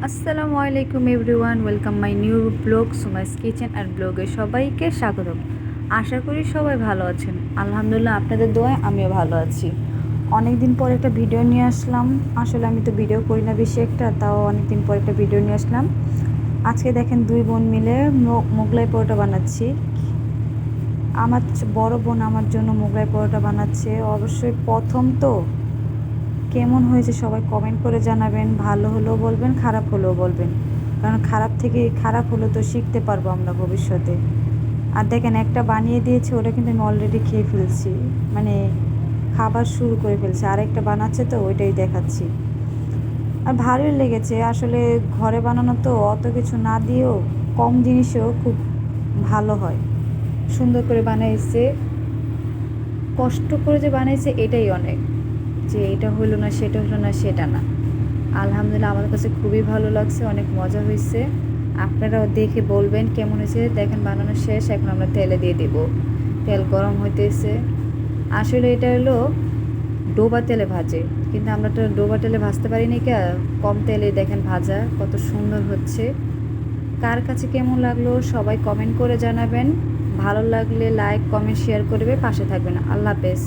আসসালামু আলাইকুম everyone, welcome my new blog Sumai's kitchen আর ব্লগে সবাইকে স্বাগতম। আশা করি সবাই ভালো আছেন। আলহামদুলিল্লাহ, আপনাদের দোয়ায় আমিও ভালো আছি। অনেক দিন পর একটা ভিডিও নিয়ে আসলাম। আসলে আমি তো ভিডিও করি না বেশি একটা, তাও অনেক দিন পর একটা ভিডিও নিয়ে আসলাম। আজকে দেখেন দুই বোন মিলে মোগলাই পরোটা বানাচ্ছি। আমার বড় বোন আমার জন্য মোগলাই পরোটা বানাচ্ছে। অবশ্যই প্রথম তো, কেমন হয়েছে সবাই কমেন্ট করে জানাবেন। ভালো হলেও বলবেন, খারাপ হলেও বলবেন, কারণ খারাপ হলে তো শিখতে পারবো আমরা ভবিষ্যতে। আর দেখেন, একটা বানিয়ে দিয়েছে, ওটা কিন্তু আমি অলরেডি খেয়ে ফেলছি, মানে খাবার শুরু করে ফেলছে। আরেকটা বানাচ্ছে তো ওইটাই দেখাচ্ছি। আর ভালোই লেগেছে আসলে। ঘরে বানানো তো অত কিছু না দিয়েও, কম জিনিসেও খুব ভালো হয়। সুন্দর করে বানাইছে, কষ্ট করে যে বানাইছে এটাই অনেক। যে এটা হলো না, সেটা হলো না, সেটা না। আলহামদুলিল্লাহ, আমার কাছে খুবই ভালো লাগছে, অনেক মজা হয়েছে। আপনারাও দেখে বলবেন কেমন হয়েছে। দেখেন বানানো শেষ, এখন আমরা তেলে দিয়ে দেব। তেল গরম হইতেছে। আসলে এটা হলো ডোবা তেলে ভাজে, কিন্তু আমরা তো ডোবা তেলে ভাজতে পারি না। কম তেলে দেখেন ভাজা কত সুন্দর হচ্ছে। কার কাছে কেমন লাগলো সবাই কমেন্ট করে জানাবেন। ভালো লাগলে লাইক, কমেন্ট, শেয়ার করবে, পাশে থাকবেন। আল্লাহ হাফেজ।